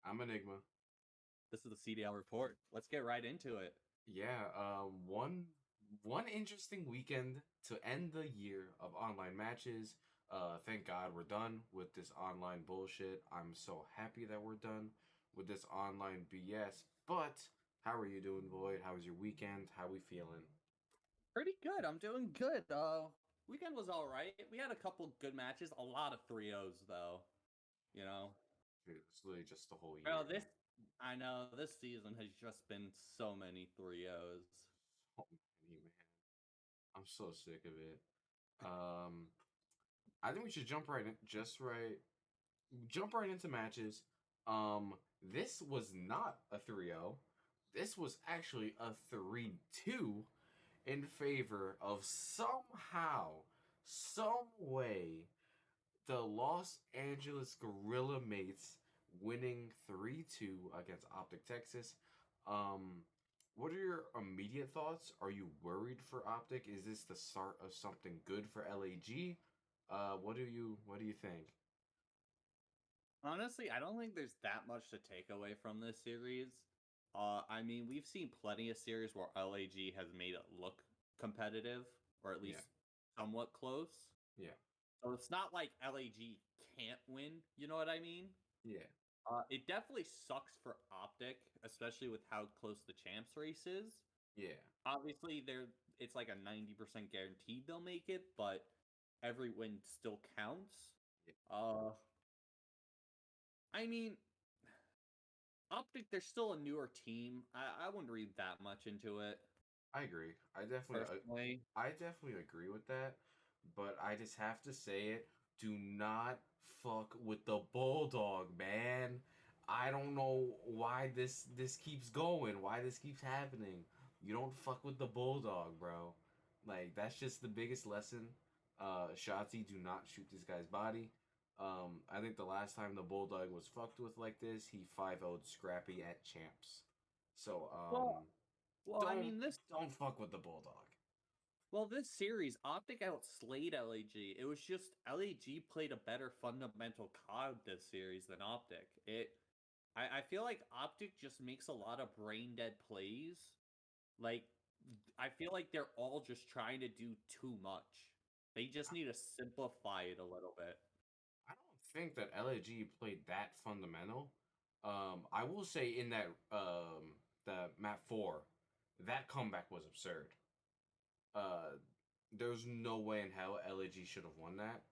I'm Enigma. This is the CDL Report. Let's get right into it. Yeah, one interesting weekend to end the year of online matches. Thank God we're done with this online bullshit. I'm so happy that we're done with this online BS. But how are you doing, Void? How was your weekend? How we feeling? Pretty good. I'm doing good. Weekend was all right. We had a couple good matches. A lot of 3-0s though. You know. Dude, it's literally just the whole Bro, year. I know this season has just been so many 3-0s. Oh man, I'm so sick of it. Um, I think we should jump right in, jump right into matches. This was not a 3-0. This was actually a 3-2 in favor of somehow, some way, the Los Angeles Gorilla Mates winning 3-2 against Optic Texas. Um, what are your immediate thoughts? Are you worried for Optic? Is this the start of something good for LAG? What do you think? Honestly, I don't think there's that much to take away from this series. I mean, we've seen plenty of series where LAG has made it look competitive, or at Yeah, least somewhat close. yeah, So it's not like LAG can't win, you know what I mean? yeah, It definitely sucks for Optic, especially with how close the champs race is. yeah. Obviously, it's like a 90% guaranteed they'll make it, but every win still counts. Yeah. Uh, I mean, Optic, they're still a newer team. I wouldn't read that much into it, I agree. personally. I definitely agree with that, but I just have to say it. Do not fuck with the bulldog, man. I don't know why this keeps going, why this keeps happening. You don't fuck with the bulldog, bro. Like that's just the biggest lesson. Shotzi, do not shoot this guy's body. I think the last time the bulldog was fucked with like this, he 5-0'd Scrappy at champs. So Well, well, I don't mean this. don't fuck with the bulldog. Well, this series, Optic outslayed LAG. It was just LAG played a better fundamental COD this series than Optic. I feel like Optic just makes a lot of brain dead plays. Like, I feel like they're all just trying to do too much. They just need to simplify it a little bit. I don't think that LAG played that fundamental. I will say in that the map 4, that comeback was absurd. Uh, there's no way in hell LAG should have won that.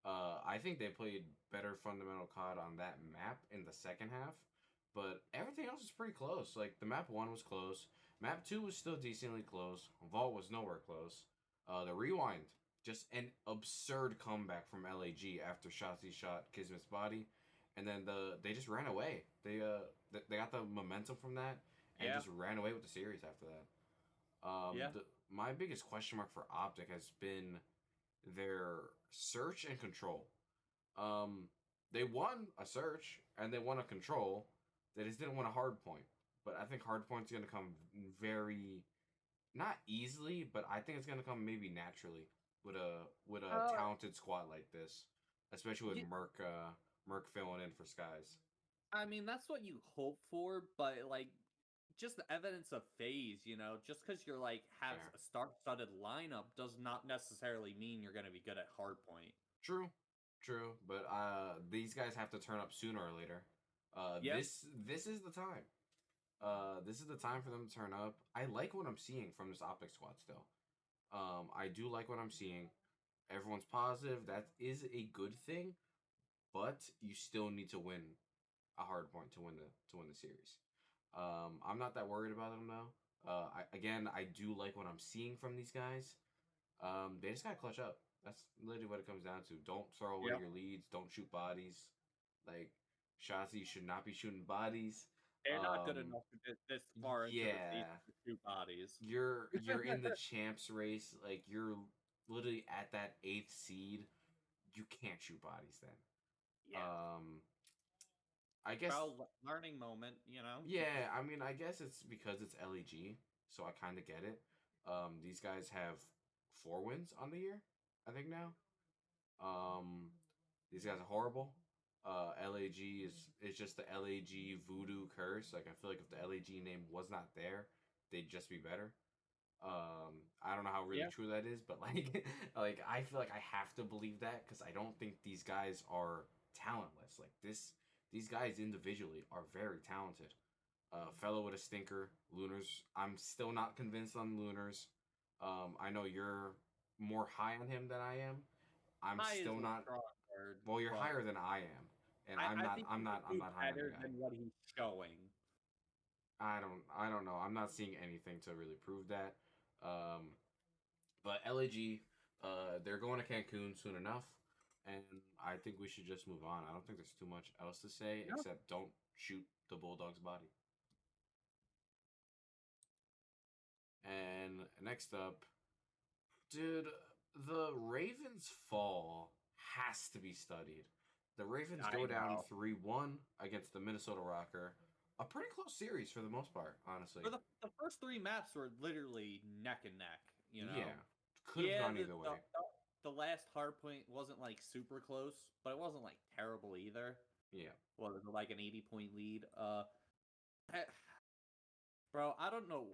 I think they played better fundamental COD on that map in the second half, but everything else is pretty close. Like the map 1 was close, map 2 was still decently close, Vault was nowhere close. The rewind, just an absurd comeback from LAG after Shotzi shot Kismet's body, and then they just ran away. They got the momentum from that and Yeah, just ran away with the series after that. yeah. My biggest question mark for Optic has been their search and control. Um, they won a search and they won a control. They just didn't win a hard point. But I think hard point's gonna come very not easily, but I think it's gonna come maybe naturally with a Uh, talented squad like this, especially with yeah, Merc filling in for Skies. I mean, that's what you hope for, but like, just the evidence of phase, just because you're like have Fair. a star-studded lineup does not necessarily mean you're going to be good at hardpoint. True, true, but these guys have to turn up sooner or later. Yep. This is the time. This is the time for them to turn up. I like what I'm seeing from this Optic squad still. I do like what I'm seeing. Everyone's positive. That is a good thing, but you still need to win a hard point to win the series. I'm not that worried about them though. I do like what I'm seeing from these guys. They just gotta clutch up. That's literally what it comes down to. Don't throw away Yep. your leads. Don't shoot bodies. Like Shotzi should not be shooting bodies. They're not good Um, enough to get this far into the season yeah, to shoot bodies. you're in the champs race. Like you're literally at that eighth seed. You can't shoot bodies then. Yeah. I guess Bro, learning moment. yeah. I mean, I guess it's because it's LEG, so I kind of get it. These guys have 4 wins on the year, I think now. Um, these guys are horrible. LAG is just the LAG voodoo curse. Like I feel like if the LAG name was not there, they'd just be better. I don't know how really Yeah. true that is, but like like I feel like I have to believe that because I don't think these guys are talentless. Like these guys individually are very talented. Fellow with a stinker, Lunars. I'm still not convinced on Lunars. I know you're more high on him than I am. I'm High is still a not. strong word, Well, you're but higher than I am, and I'm I not. think I'm he can not. I'm do not high on the better guy. than what he's showing. I don't know. I'm not seeing anything to really prove that. Um, but LAG, they're going to Cancun soon enough, and I think we should just move on. I don't think there's too much else to say No, except don't shoot the Bulldog's body. And next up, dude, the Ravens fall has to be studied. The Ravens I go down know. 3-1 against the Minnesota Rocker. A pretty close series for the most part, honestly. For the first three maps were literally neck and neck. You know. Yeah, could have Yeah, gone either way. the last hard point wasn't like super close, but it wasn't like terrible either. Yeah, Well, it was like an 80-point lead. I- bro, I don't know.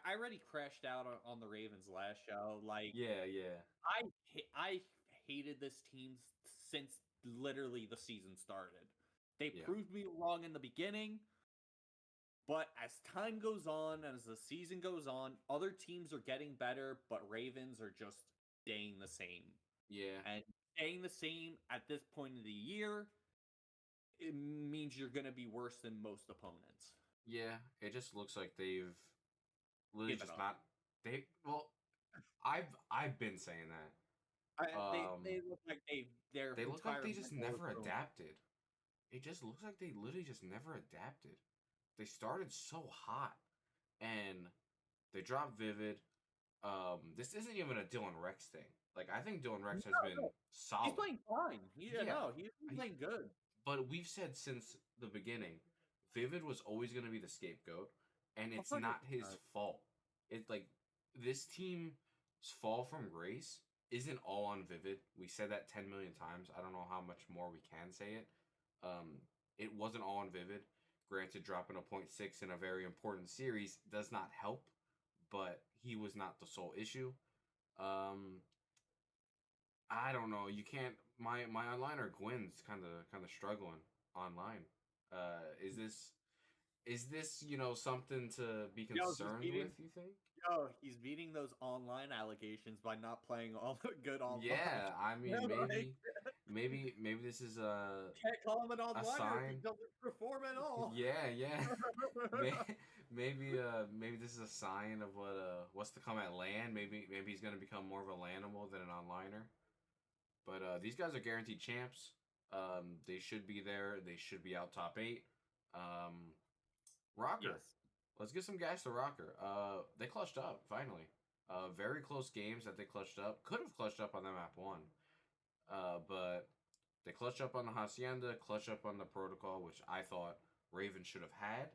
I already crashed out on the Ravens last show. Like, yeah, I hated this team since literally the season started. They yeah, proved me wrong in the beginning, but as time goes on, as the season goes on, other teams are getting better, but Ravens are just staying the same. yeah, And staying the same at this point of the year, it means you're going to be worse than most opponents. yeah. It just looks like they've literally Give it just up. not. They well, I've been saying that. They look like their They look like entire they just mental is never ruined. adapted. It just looks like they literally just never adapted. They started so hot and they dropped Vivid. This isn't even a Dylan Rex thing. Like I think Dylan No, Rex has been no, he's solid. playing fine. Yeah, Yeah, no, he's been I, playing good. but we've said since the beginning, Vivid was always going to be the scapegoat, and A it's hundred not his percent. fault. It's like this team's fall from grace isn't all on Vivid. We said that 10 million times. I don't know how much more we can say it. It wasn't all on Vivid. Granted, dropping a point 0.6 in a very important series does not help, but he was not the sole issue. Um, I don't know. You can't. My onliner Gwen's kind of struggling online. Is this something to be Yo, he's concerned beating. with? You think? Yo, he's beating those online allegations by not playing all good online. Yeah. I mean, Like, maybe this is can't call him an a onliner if he sign. doesn't perform at all. Yeah. May- maybe this is a sign of what's to come at LAN. Maybe he's gonna become more of a LANimal than an onliner. But these guys are guaranteed champs. They should be there. They should be out top 8. Um, Yes. Rocker. Let's get some gas to Rocker. They clutched up finally. Very close games that they clutched up. Could have clutched up on the map 1. But they clutched up on the Hacienda, clutched up on the Protocol, which I thought Raven should have had.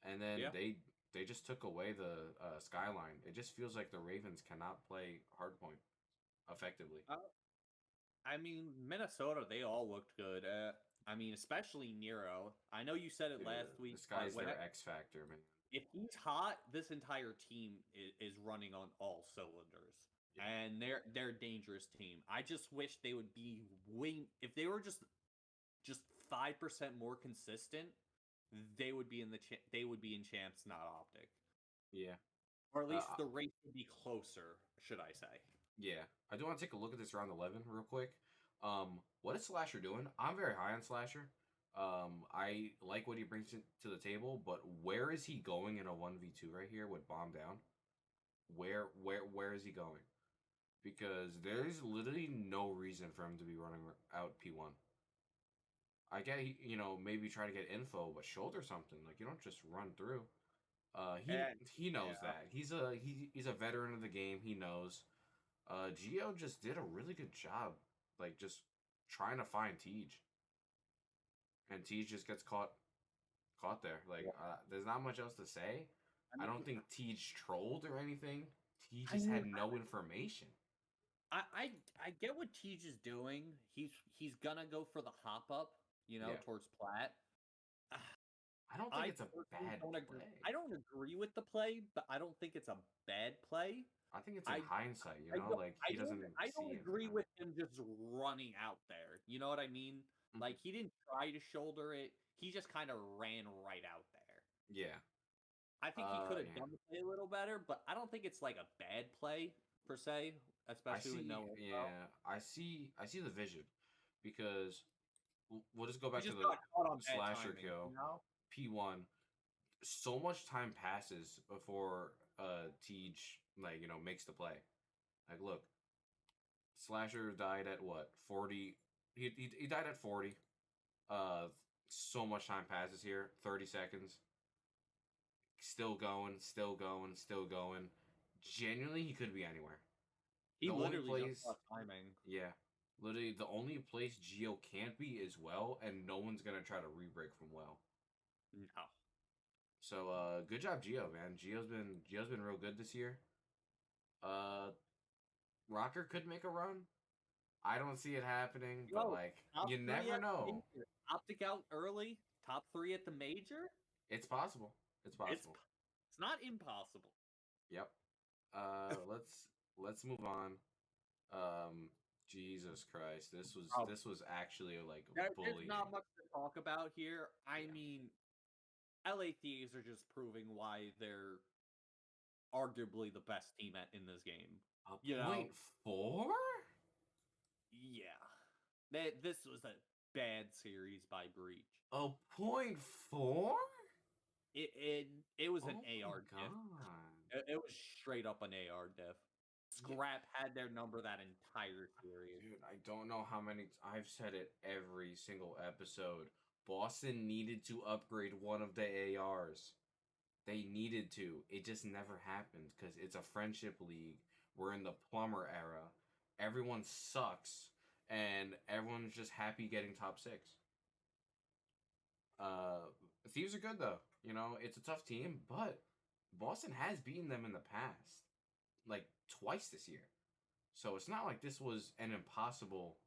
And then Yeah. they just took away the Skyline. It just feels like the Ravens cannot play hardpoint effectively. I mean, Minnesota, they all looked good. I mean, especially Nero. I know you said it Dude, last week, this but guy's their X factor, man. if he's hot, this entire team is running on all cylinders, Yeah. and they're a dangerous team. I just wish they would be way. If they were just 5% more consistent, they would be in they would be in champs, not optic, Yeah. or at least Uh, the race would be closer, should I say? yeah. I do want to take a look at this round 11 real quick. What is Slasher doing? I'm very high on Slasher. I like what he brings to the table, but where is he going in a 1v2 right here with bomb down? Where is he going? Because there's literally no reason for him to be running out P1. I get maybe try to get info, but shoulder something. Like you don't just run through. And He knows yeah, that. He's a veteran of the game. He knows. Geo just did a really good job, like just trying to find Tej, and Tej just gets caught there. Like there's not much else to say. I I mean, don't think Tej trolled or anything. He I just mean, had no information. I get what Tej is doing. He's gonna go for the hop up, Yeah. towards Plat. I don't think I it's a personally bad don't agree. play. I don't agree with the play, but I don't think it's a bad play. I think it's in I hindsight, I don't like he doesn't I see don't it agree now. with him just running out there. You know what I mean? Mhm. Like he didn't try to shoulder it. He just kind of ran right out there. Yeah. I think he could have Yeah. done the play a little better, but I don't think it's like a bad play per se, I especially with see. no info. Yeah, I see. I see the vision because we'll just go He back to just the got caught on bad slasher timing, kill. P1. So much time passes before Tej makes the play. Like, look, slasher died at what 40. He died at 40. Uh, so much time passes here. 30 seconds. Still going. Still going. Still going. Genuinely, he could be anywhere. He The only literally just place, got timing. yeah, literally the only place Geo can't be is well, and no one's gonna try to re-break from well. No. So good job Geo, man. Geo's been real good this year. Uh Rocker could make a run. I don't see it happening, but Yo, like top you three never at the know. major. Optic out early. Top three at the major. It's possible. It's It's possible. it's not impossible. Yep. Let's move on. Jesus Christ. Oh, This was actually like there's bullying. not much to talk about here. I Yeah. mean, LA Thieves are just proving why they're arguably the best team in this game. A You know, point four? yeah. This was a bad series by Breach. A point four? It was an Oh my AR diff. god. It was straight up an AR diff. Yeah. Scrap had their number that entire series. Dude, I don't know how many. I've said it every single episode. Boston needed to upgrade one of the ARs. They needed to. It just never happened because it's a friendship league. We're in the plumber era. Everyone sucks, and everyone's just happy getting top six. Uh, Thieves are good though. It's a tough team, but Boston has beaten them in the past, like twice this year. So it's not like this was an impossible,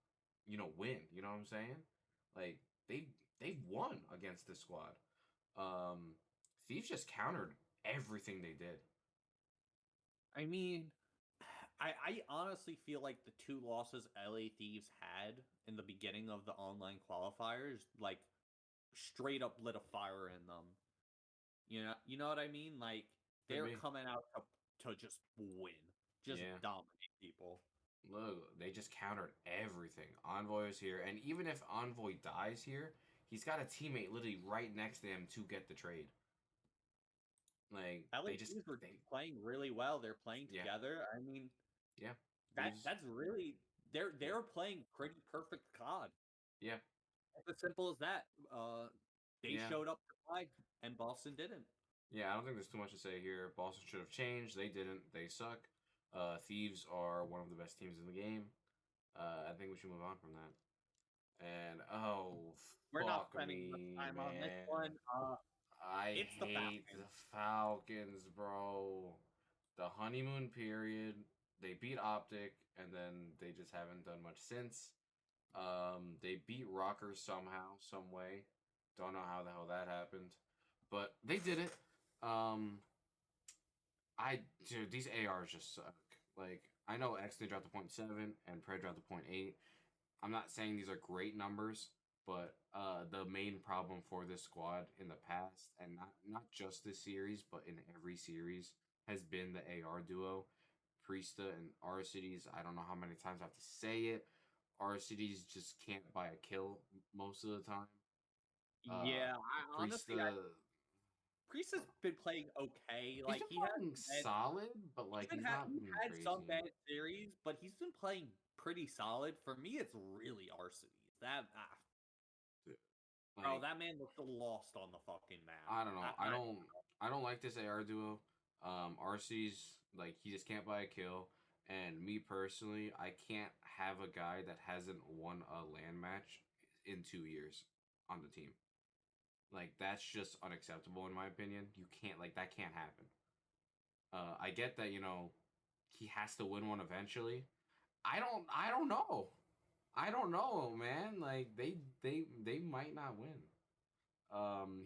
win. You know what I'm saying? Like they won against this squad. Um, Thieves just countered everything they did. I mean, I honestly feel like the two losses LA Thieves had in the beginning of the online qualifiers, like straight up lit a fire in them. You know what I mean? Like Could they're be. coming out to just win, just Yeah. dominate people. Look, they just countered everything. Envoy is here, and even if Envoy dies here, he's got a teammate literally right next to him to get the trade. Like LA Thieves were playing really well. They're playing yeah, together. I mean, yeah. Thieves, that's really they're playing pretty perfect COD. yeah, It's as simple as that. They yeah, showed up to play, and Boston didn't. yeah. I don't think there's too much to say here. Boston should have changed. They didn't. They suck. Thieves are one of the best teams in the game. I think we should move on from that. And oh We're not fuck spending much me, time on this man. one. I It's the hate the Falcons. Falcons, bro. The honeymoon period, they beat Optic, and then they just haven't done much since. They beat Rockers somehow, some way. Don't know how the hell that happened, but they did it. Um, dude, these ARs just suck. Like, I know X they dropped the .7 and Pred dropped the .8. I'm not saying these are great numbers, but the main problem for this squad in the past, and not just this series, but in every series, has been the AR duo, Priesta and Arcides. I don't know how many times I have to say it. Arcides just can't buy a kill most of the time. Uh, Yeah, I honestly, Priesta, Priest has been playing okay. he's Like been playing solid, but like he's not he's been had some crazy. bad series, but he's been playing pretty solid. For me, it's really Arceus. Bro, Like that man looks lost on the fucking map. I don't know. I don't like this AR duo. RC's like he just can't buy a kill. And me personally, I can't have a guy that hasn't won a LAN match in 2 years on the team. Like that's just unacceptable in my opinion. You can't like that can't happen. I get that he has to win one eventually. I don't know. I don't know, man. Like they might not win.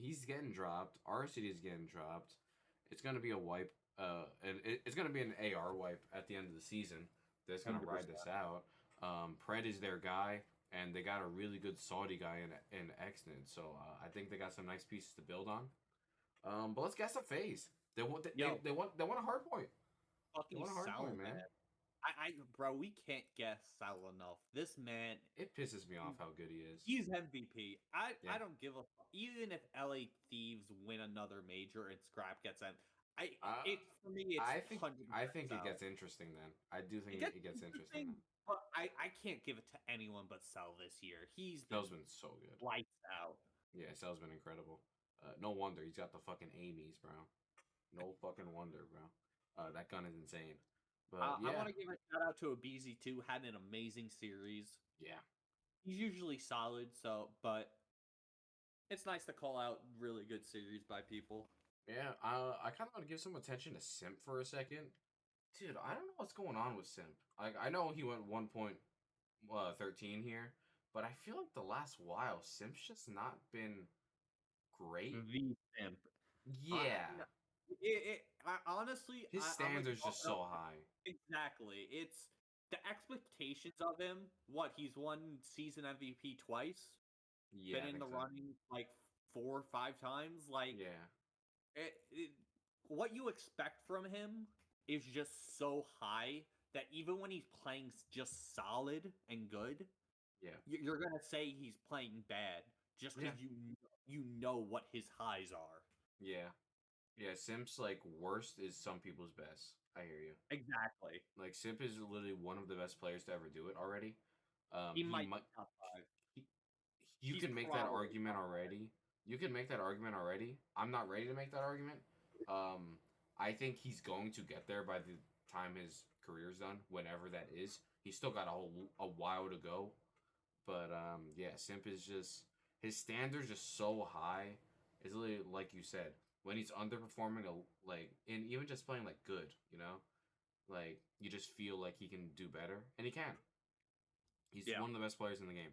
He's getting dropped. Our city is getting dropped. It's gonna be a wipe. And it's gonna be an AR wipe at the end of the season. That's gonna ride 100%. this out. Pred is their guy, and they got a really good Saudi guy in Exnid. So I think they got some nice pieces to build on. But let's guess a phase. Yo, They want a hard point. They fucking want a hard Sal, point, man. man. Bro, we can't guess Sal enough. This man, It pisses me off how good he is. he's MVP. Yeah. I don't give a fuck. Even if LA Thieves win another major and Scrap gets in, for me it's I 100% think it Sal. gets interesting then. I do think It it gets interesting interesting, then. but I can't give it to anyone but Sal this year. He's been Sal's been so good. lights out. Yeah, Sal's been incredible. No wonder he's got the fucking Amy's, bro. No fucking wonder, bro. That gun is insane. But I yeah, want to give a shout out to Abizi too. Had an amazing series. yeah, He's usually solid, but it's nice to call out really good series by people. yeah. I kind of want to give some attention to Simp for a second, dude. I don't know what's going on with Simp. Like, I know he went 1.13 here, but I feel like the last while Simp's just not been great. The simp. Yeah, No, honestly, his I'm like, standards just so high. exactly. It's the expectations of him. What, he's won season MVP twice, Yeah, been I in think the so. running like 4 or 5 times. Like, Yeah, what you expect from him is just so high that even when he's playing just solid and good, yeah, you're gonna say he's playing bad just yeah, because you know what his highs are. yeah. Yeah, Simp's like worst is some people's best. I hear you. Exactly. Like Simp is literally one of the best players to ever do it already. He He might might. be top 5. He, you He's can make that probably argument top already. You can make that argument already. I'm not ready to make that argument. I think he's going to get there by the time his career's done, whenever that is. He's still got a while to go. But yeah, Simp is just his standards just so high. It's literally like you said, when he's underperforming, like and even just playing like good, you know, like you just feel like he can do better, and he can. He's Yeah. one of the best players in the game.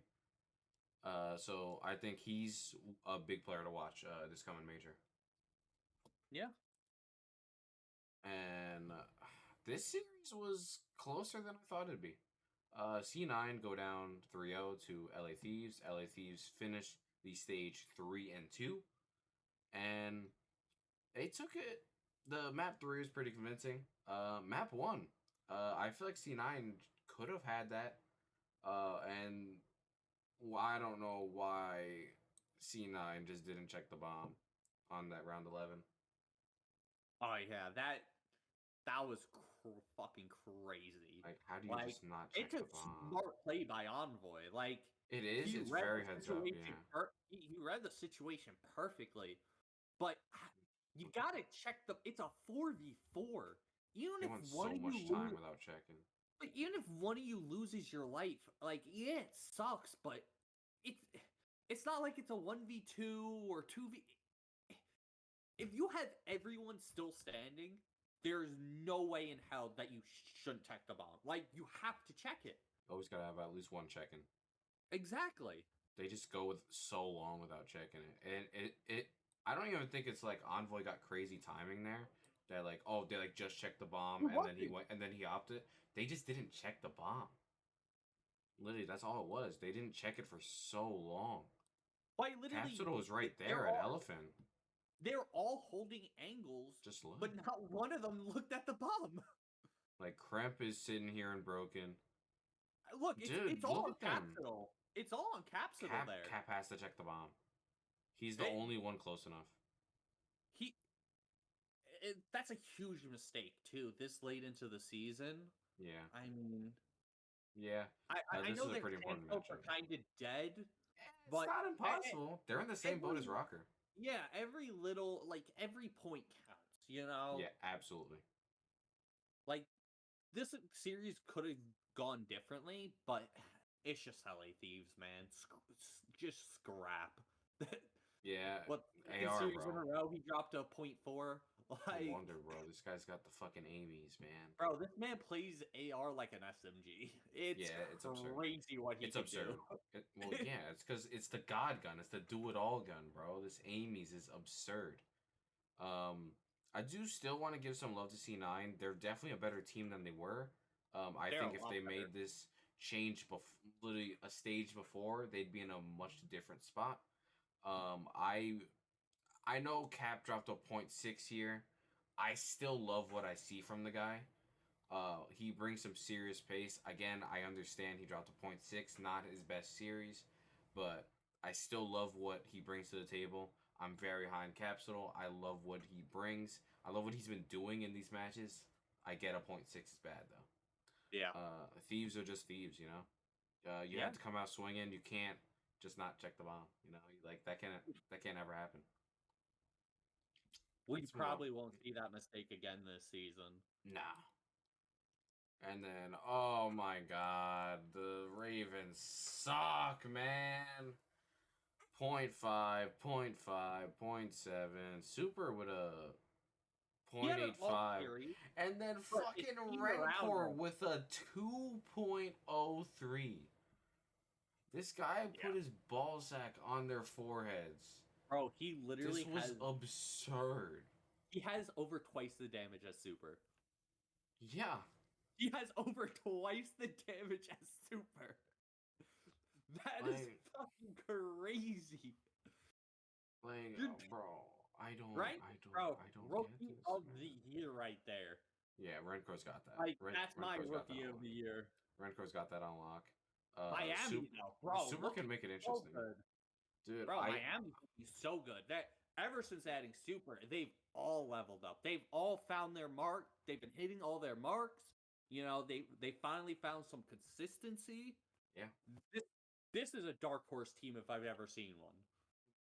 So I think he's a big player to watch this coming major. Yeah. And this series was closer than I thought it'd be. C9 go down 3-0 to LA Thieves. LA Thieves finished the stage 3 and 2, and they took it. The map 3 is pretty convincing. Map 1, I feel like C9 could have had that, and I don't know why C9 just didn't check the bomb on that round 11. Oh yeah, that was fucking crazy. Like, how do you Like, just not check it's a the bomb? smart play by Envoy. Like, It is. he It's read very the heads up. situation. Yeah. He read the situation perfectly. But you gotta check the. It's a 4v4. Even They if went one so of you much time lose, without checking. even if one of you loses your life, like, yeah, it sucks. But it's it's not like it's a 1v2 or 2v. If you have everyone still standing, there's no way in hell that you shouldn't check the bomb. Like, you have to check it. Always gotta have at least one checking. Exactly. They just go with so long without checking it, and it. I don't even think it's like Envoy got crazy timing there. That like, oh, they like just checked the bomb It and then he wasn't. went and then he opted. They just didn't check the bomb. Literally, that's all it was. They didn't check it for so long. Like, literally, Capsule was right they're there at all Elephant. they're all holding angles, Just look. but not one of them looked at the bomb. Like Kremp is sitting here and broken. Look, Dude, it's all look on at them. Capsule. It's all on Capsule there. Cap has to check the bomb. He's the It- only one close enough. he that's a huge mistake too. This late into the season. Yeah. I mean, Yeah. I This know is a their pretty important chances are matchup. kind of dead, It's but not impossible. They're in the same boat every as Rocker. yeah, every point counts. You know, Yeah, absolutely. like this series could have gone differently, but it's just LA Thieves, man. Just scrap. Yeah, What, second AR, series in bro. a row he dropped a .4. No Like, wonder, bro. This guy's got the fucking Amy's, man. bro, this man plays AR like an SMG. It's Yeah, it's absurd. crazy what he It's can do. absurd. Well, yeah, it's because it's the God gun. It's the do-it-all gun, bro. This Amy's is absurd. Um, I do still want to give some love to C9. They're definitely a better team than they were. I They're a think if lot they better. made this change literally a stage before, they'd be in a much different spot. Um, I I know Cap dropped a point 0.6 here. I still love what I see from the guy. He brings some serious pace. Again, I understand he dropped a point 0.6, not his best series, but I still love what he brings to the table. I'm very high in Capsule. I love what he brings. I love what he's been doing in these matches. I get a point 0.6 is bad Yeah. though. Thieves are just thieves, you know. You Yeah. have to come out swinging. You can't just not check the bomb. You know, like that can't ever happen. We Let's move on. probably won't see that mistake again this season. Nah. And then, oh my god, the Ravens suck, man. Point 0.5, point 0.5, point 0.7. Super with a He had an off 0.85. series, And then but his fucking team around Rancor him. with a 2.03. This guy Yeah. put his ball sack on their foreheads. Bro, he This literally was absurd. he has over twice the damage as Super. Yeah. He has over twice the damage as Super. That is Like, fucking crazy. Dude, bro, I don't, right? I don't, Bro, I don't get rookie this, of man. the year right there. Yeah, Renkor's got that. Like, that's my Renkor's got that rookie on of lock. the year. Renkor's got that on lock. Miami, though. Bro, Super look can at make it so interesting, good. dude. Bro, Miami's looking so good. That ever since adding Super, they've all leveled up. They've all found their mark. They've been hitting all their marks. You know, they finally found some consistency. Yeah, This this is a dark horse team if I've ever seen one.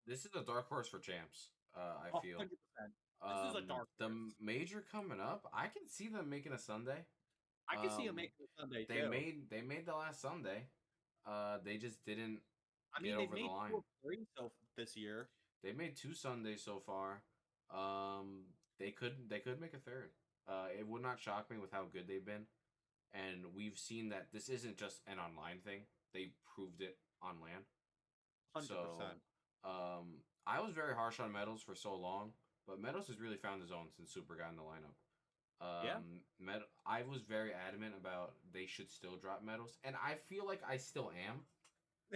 this is a dark horse for champs. I feel. 100%. This is a dark The horse. major coming up, I can see them making a Sunday. I can see him Um, making a Sunday they too. made the last Sunday. They just didn't I get mean, they've over the made line. 2 or 3 so this year. They made 2 Sundays so far. Um, they could make a third. It would not shock me with how good they've been, and we've seen that this isn't just an online thing. They proved it on land. So, 100%. I was very harsh on Metals for so long, but Metals has really found his own since Super got in the lineup. Yeah. I was very adamant about they should still drop Metals, and I feel like I still am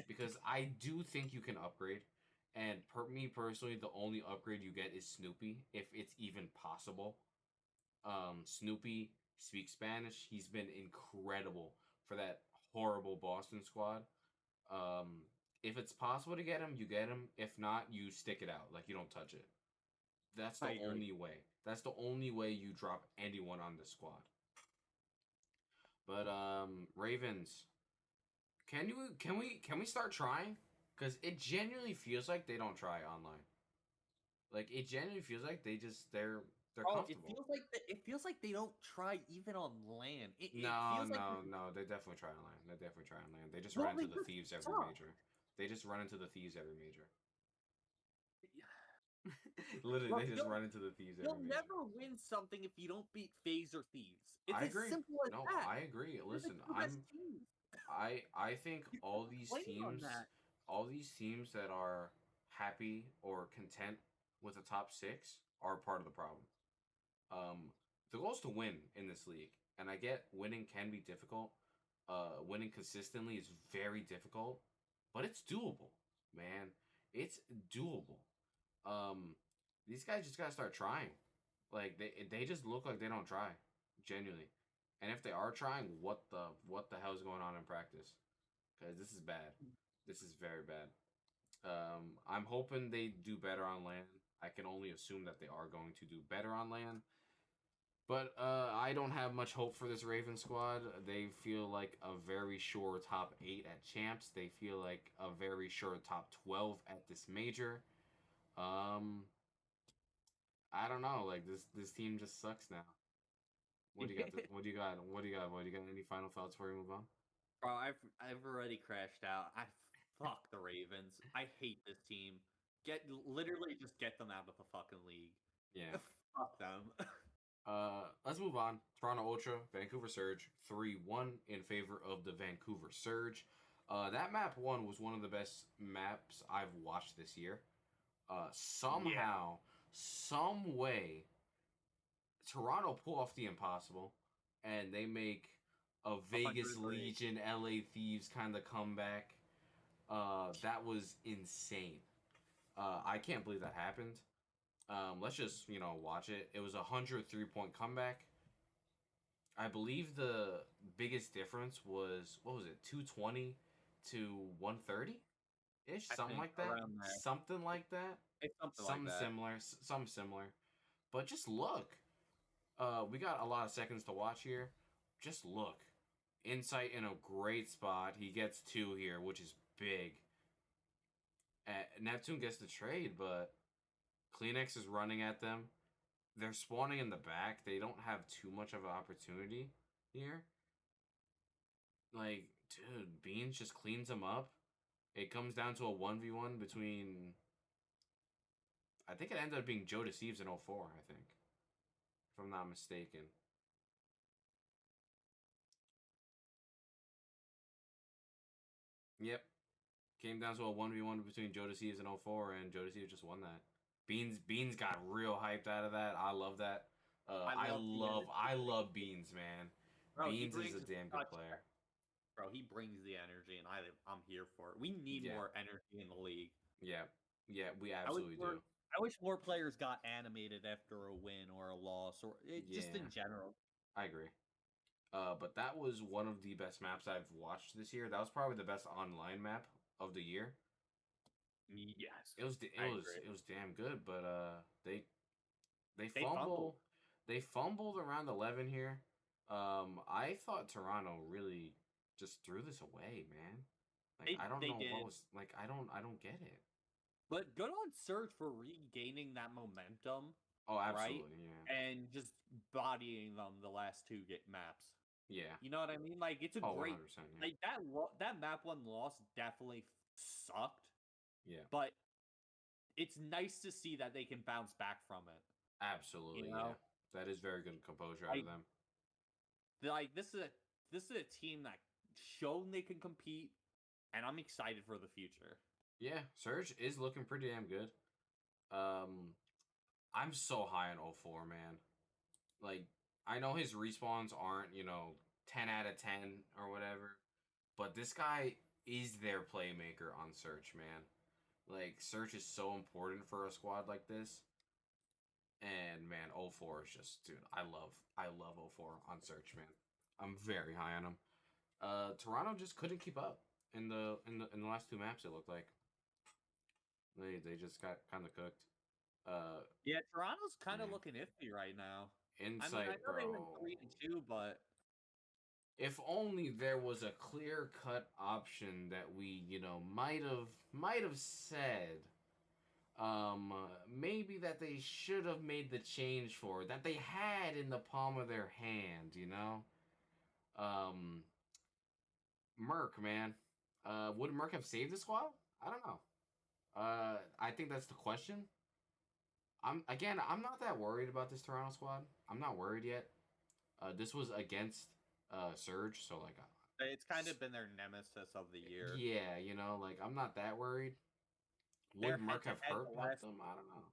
because I do think you can upgrade. And me personally, the only upgrade you get is Snoopy, if it's even possible. Snoopy speaks Spanish. He's been incredible for that horrible Boston squad. Um, if it's possible to get him, you get him. If not, you stick it out. Like you don't touch it. That's the I agree. only way. That's the only way you drop anyone on the squad. But Ravens, can we start trying? Because it genuinely feels like they don't try online. Like it genuinely feels like they're Oh, it comfortable. feels like it feels like they don't try even on land. It No, feels like no, no. They definitely try on land. They definitely try on land. They just run well, into they the just thieves every suck. major. They just run into the thieves every major. Literally, Look, they just run into the thieves every you'll major. never win something if you don't beat FaZe or Thieves. It's I as agree. simple as No, that. I agree. They're the Listen, two best teams. I think You can't complain on that. all these teams that are happy or content with the top 6 are part of the problem. The goal is to win in this league, and I get winning can be difficult. Winning consistently is very difficult, but it's doable, man. It's doable. Um, these guys just gotta start trying. Like they just look like they don't try, genuinely. And if they are trying, what the hell is going on in practice? Because this is bad. This is very bad. I'm hoping they do better on land. I can only assume that they are going to do better on land. But I don't have much hope for this Raven squad. They feel like a very sure top 8 at champs. They feel like a very sure top 12 at this major. Um, I don't know. Like this team just sucks now. What do you got? What do you got? What do you got? What do you got? Any final thoughts before we move on? Bro, I've already crashed out. I fuck the Ravens. I hate this team. Literally just get them out of the fucking league. Yeah. Fuck them. Let's move on. Toronto Ultra, Vancouver Surge, 3-1 in favor of the Vancouver Surge. That map one was one of the best maps I've watched this year. Yeah. Somehow, some way, Toronto pull off the impossible, and they make a Vegas 103. Legion, LA Thieves kind of comeback. That was insane. I can't believe that happened. Let's just watch it. It was a 103-point comeback. I believe the biggest difference was what was it, 220 to 130 ish, I something think like that, around there. something like that, It's something like that. something similar. But just look, we got a lot of seconds to watch here. Just look, Insight in a great spot. He gets two here, which is big. Neptune gets the trade, but Kleenex is running at them. They're spawning in the back. They don't have too much of an opportunity here. Like, dude, Beans just cleans them up. It comes down to a 1v1 between. I think it ended up being Joe Deceives in 04, I think. If I'm not mistaken. Yep. Came down to a 1v1 between Joe Deceives and 04, and Joe Deceives just won that. Beans got real hyped out of that. I love that. I love the energy. I love Beans, man. Bro, he Beans is brings a damn good such player. bro, he brings the energy, and I'm here for it. We need Yeah. more energy in the league. Yeah. Yeah, we I wish absolutely more, do. I wish more players got animated after a win or a loss, or just Yeah, in general. I agree. But that was one of the best maps I've watched this year. That was probably the best online map of the year. Yes, It I was agree. it was damn good, but they They fumbled. they fumbled around 11 here. I thought Toronto really just threw this away, man. Like I don't They know what did, was like I don't get it. but good on Surge for regaining that momentum, Oh, right? absolutely, yeah. And just bodying them the last two maps. Yeah. You know what I mean? Like it's a Oh, great 100%, yeah. like that map one loss definitely sucked, Yeah. but it's nice to see that they can bounce back from it. You Absolutely, yeah. know, That is very good composure out of like them. this is a team that shown they can compete, and I'm excited for the future. Yeah, Surge is looking pretty damn good. Um, I'm so high on 04, man. Like, I know his respawns aren't, 10 out of 10 or whatever, but this guy is their playmaker on Search, man. Like, Search is so important for a squad like this. And man, 04 is just, dude, I love 04 on Search, man. I'm very high on him. Toronto just couldn't keep up in the last two maps. It looked like they just got kind of cooked. Yeah, Toronto's kind of Man, looking iffy right now. I mean, I Insight, know they went bro. 3-2, but If only there was a clear cut option that we, might have said. Maybe that they should have made the change for, that they had in the palm of their hand, Um, Merc, man. Would Merc have saved the squad? I don't know. I think that's the question. I'm not that worried about this Toronto squad. I'm not worried yet. This was against Surge, so like, it's kind of been their nemesis of the year. yeah, like I'm not that worried. They're Would head Merc to have head the helped last. them? I don't know.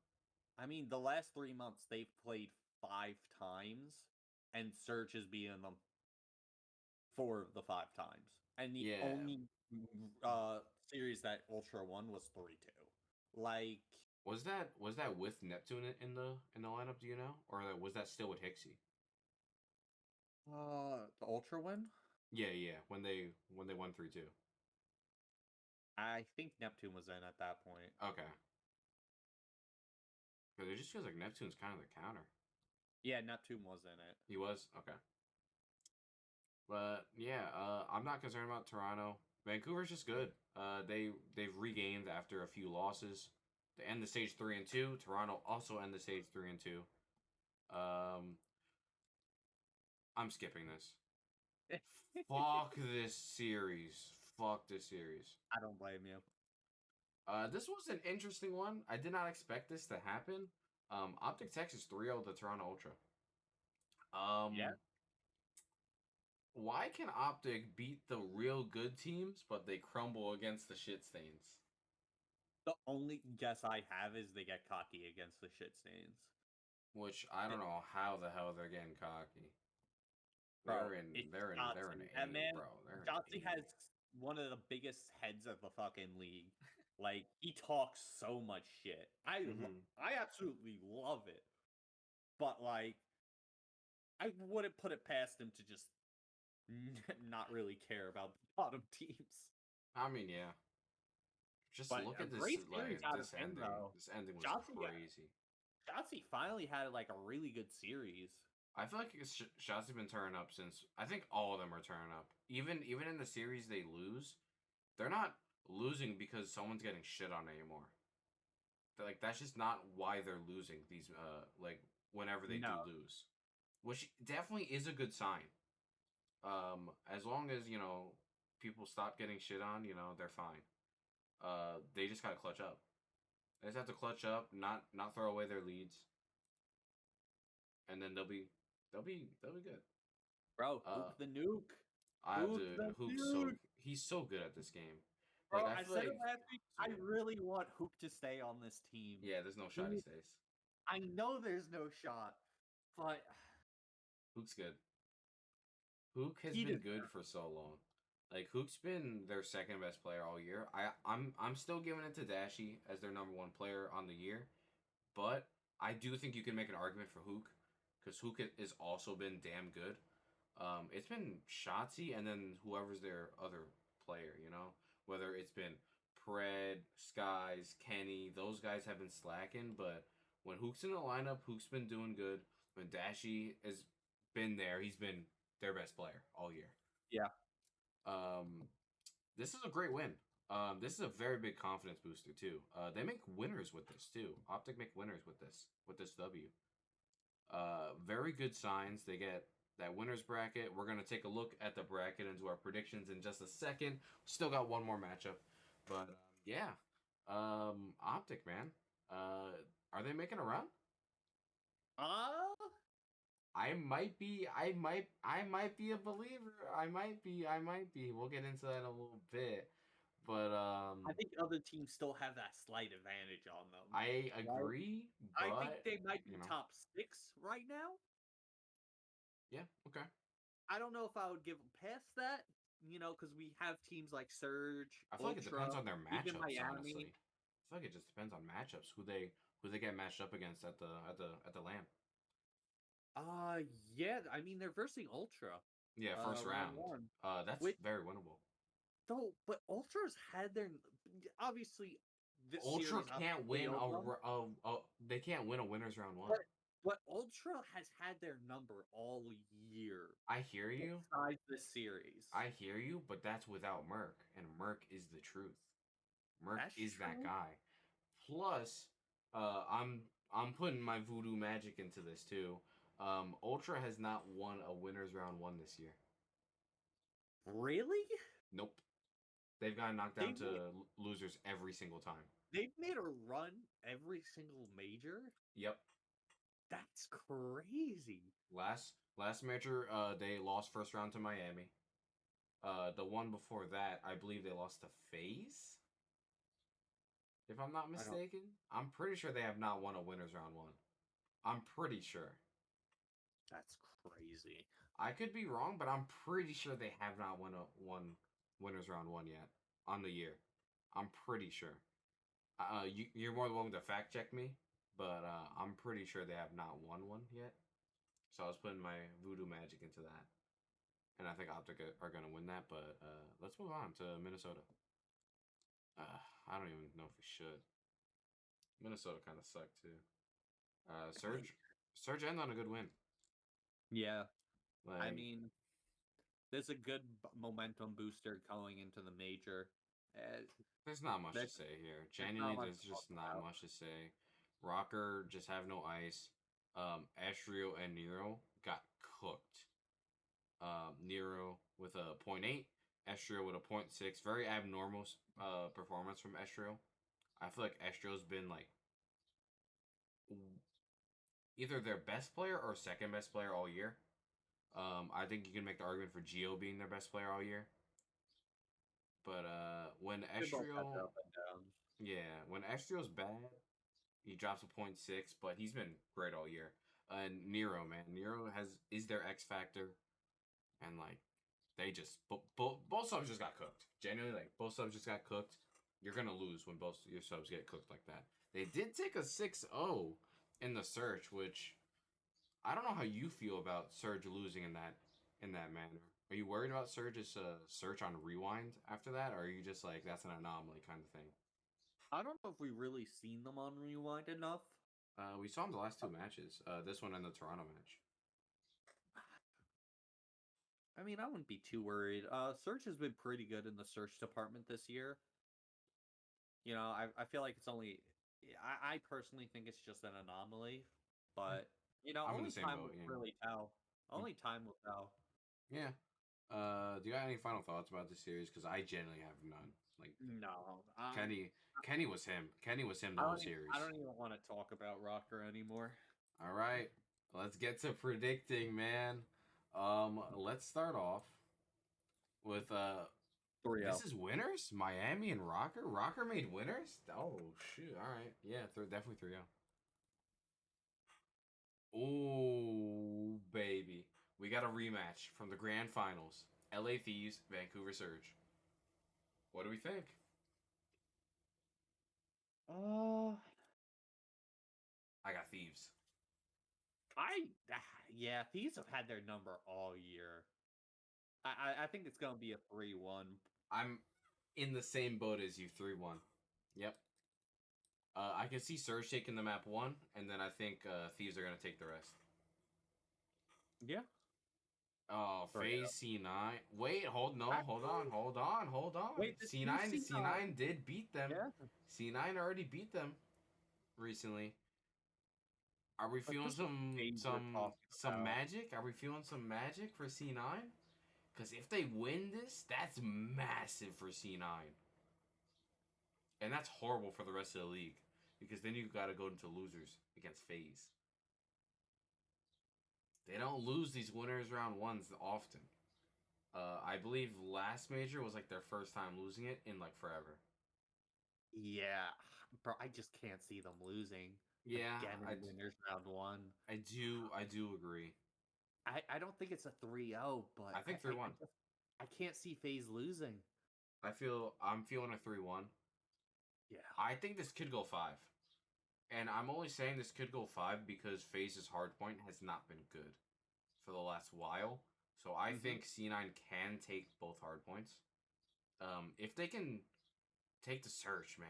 I mean, the last 3 months they've played 5 times, and Surge has beaten them 4 of the 5 times. And the Yeah, only series that Ultra won was 3-2. Like, was that with Neptune in the lineup? Do you know, or was that still with Hixie? the Ultra win. Yeah, yeah. When they won 3-2. I think Neptune was in at that point. Okay. Because it just feels like Neptune's kind of the counter. Yeah, Neptune was in it. He was okay. But yeah, I'm not concerned about Toronto. Vancouver's just good. They've regained after a few losses. They end the stage 3-2. Toronto also end the stage 3-2. Um, I'm skipping this. Fuck this series. Fuck this series. I don't blame you. This was an interesting one. I did not expect this to happen. Optic Texas 3-0 the Toronto Ultra. Yeah. Why can Optic beat the real good teams, but they crumble against the shit stains? The only guess I have is they get cocky against the shit stains. Which I don't know how the hell they're getting cocky. Bro, They're in it's they're in they're in Shotzi. That A, man, bro. They're Shotzi in has one of the biggest heads of the fucking league. Like, he talks so much shit. A. Mm-hmm. I absolutely love it. But, like, I wouldn't put it past him to just not really care about the bottom teams. I mean, yeah. Just But look a at this great series out of this him, ending. though. This ending was Shotzi, crazy. Shotzi finally had, like, a really good series. I feel like shots have been turning up since I think all of them are turning up. Even in the series they lose, they're not losing because someone's getting shit on anymore. Like that's just not why they're losing these like whenever they do No. lose, which definitely is a good sign. As long as people stop getting shit on, they're fine. They just gotta clutch up. They just have to clutch up, not throw away their leads, and then they'll be good. Bro, Uh, Hook the Nuke. Hook dude, the Hook's Nuke. he's so good at this game. Like Bro, I I feel said it like last week. so I good. really want Hook to stay on this team. Yeah, there's no shot he Dude, stays. I know there's no shot, but Hook's good. Hook has he been deserves. good for so long. Like Hook's been their second best player all year. I'm still giving it to Dashy as their number one player on the year, but I do think you can make an argument for Hook because Hook has also been damn good. It's been Shotzi and then whoever's their other player, whether it's been Pred, Skies, Kenny, those guys have been slacking, but when Hook's in the lineup, Hook's been doing good. When Dashy has been there, he's been their best player all year. Yeah. Um, this is a great win. This is a very big confidence booster too. They make winners with this too. Optic make winners with this W. Very good signs. They get that winners bracket. We're gonna take a look at the bracket and do our predictions in just a second. Still got one more matchup, but yeah. Optic man. Are they making a run? Uh, I might be a believer. I might be. We'll get into that in a little bit. But I think other teams still have that slight advantage on them. I Right? agree, I think but they might be top 6 right now. yeah, okay. I don't know if I would give them past that, because we have teams like Surge, I feel like it depends Ultra, on their even matchups, honestly. Miami. I feel like it just depends on matchups, who they get matched up against at the LAN. Yeah, I mean they're versing Ultra, Yeah, first round round. 1, That's which very winnable. though, but Ultra's had their obviously this Ultra series can't way win over them, they can't win a winners round one. but Ultra has had their number all year. I hear you. Besides this series, I hear you, but that's without Merc, and Merc is the truth. Merc that's is that true. guy. Plus, I'm putting my voodoo magic into this too. Ultra has not won a winners round one this year. Really? Nope. They've gotten knocked They down to made, losers every single time. they've made a run every single major. Yep. That's crazy. Last major, they lost first round to Miami. The one before that, I believe they lost to FaZe. If I'm not I don't. mistaken, I'm pretty sure they have not won a winners round one. I'm pretty sure. That's crazy. I could be wrong, but I'm pretty sure they have not won winners round one yet on the year. I'm pretty sure. You're more than welcome to fact check me, but I'm pretty sure they have not won one yet. So I was putting my voodoo magic into that, and I think Optic are gonna win that. But let's move on to Minnesota. I don't even know if we should. Minnesota kind of sucked too. Surge ended on a good win. Yeah, I Like mean, there's a good momentum booster going into the major. there's not much to There's, say here. there's not Genuinely, much there's to talk just not about. much to say. Rocker just have no ice. Astrio and Nero got cooked. Nero with a 0.8, Astrio with a 0.6. Very abnormal performance from Astrio. I feel like Astrio's been like either their best player or second best player all year. I think you can make the argument for Geo being their best player all year. But when They both have their Estriel, up and downs. yeah, when Estriel's bad, he drops a 0.6, but he's been great all year. And Nero, man, Nero is their X factor, and like they just both subs just got cooked. Genuinely, like both subs just got cooked. You're gonna lose when both your subs get cooked like that. They did take a 6-0 in the search, which I don't know how you feel about Surge losing in that manner. Are you worried about Surge's search on rewind after that, or are you just like that's an anomaly kind of thing? I don't know if we really seen them on Rewind enough. We saw him the last two matches. This one and the Toronto match. I mean, I wouldn't be too worried. Search has been pretty good in the search department this year. You know, I feel like it's only. I personally think it's just an anomaly, but you know, I'm in the only same time boat. will Yeah. really tell. Only time will tell. Yeah. Do you got any final thoughts about this series? Because I genuinely have none. Like No, Kenny, Kenny was him. Kenny was him the whole series. I don't even want to talk about Rocker anymore. All right, let's get to predicting, man. Let's start off with 3-0. this is winners. Miami and Rocker. Rocker made winners. Oh shoot! All right, yeah, definitely 3-0. Oh baby, we got a rematch from the grand finals. LA Thieves, Vancouver Surge. What do we think? Uh, I got Thieves. yeah, these have had their number all year. I think it's gonna be a 3-1. I'm in the same boat as you, 3-1. Yep. I can see Surge taking the map 1, and then I think Thieves are going to take the rest. Yeah. Oh, 3-0. phase C9. Wait, hold on. Wait, did you see C9 did beat them. Yeah. C9 already beat them recently. Are we But feeling this is phase we're talking some about. magic? Are we feeling some magic for C9? Because if they win this, that's massive for C9. And that's horrible for the rest of the league. Because then you got to go into losers against FaZe. They don't lose these winners round ones often. I believe last major was like their first time losing it in like forever. Yeah, bro, I just can't see them losing Yeah, again in winners round 1. I do agree. I don't think it's a 3-0, but I think 3-1. I can't see FaZe losing. I'm feeling a 3-1. Yeah. I think this could go 5. And I'm only saying this could go 5 because FaZe's hardpoint has not been good for the last while. So I think C9 can take both hardpoints. If they can take the search, man.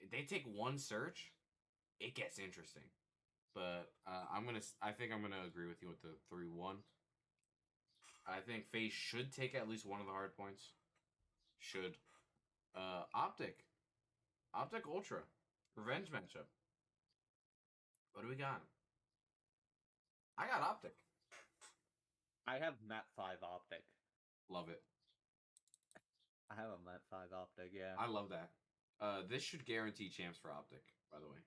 If they take one search, it gets interesting. But I think I'm gonna agree with you with the 3-1. I think FaZe should take at least one of the hard points. Should. Optic. Optic Ultra. Revenge matchup. What do we got? I got Optic. I have Map 5 Optic. Love it. I have a Map 5 Optic, yeah. I love that. This should guarantee champs for Optic, by the way.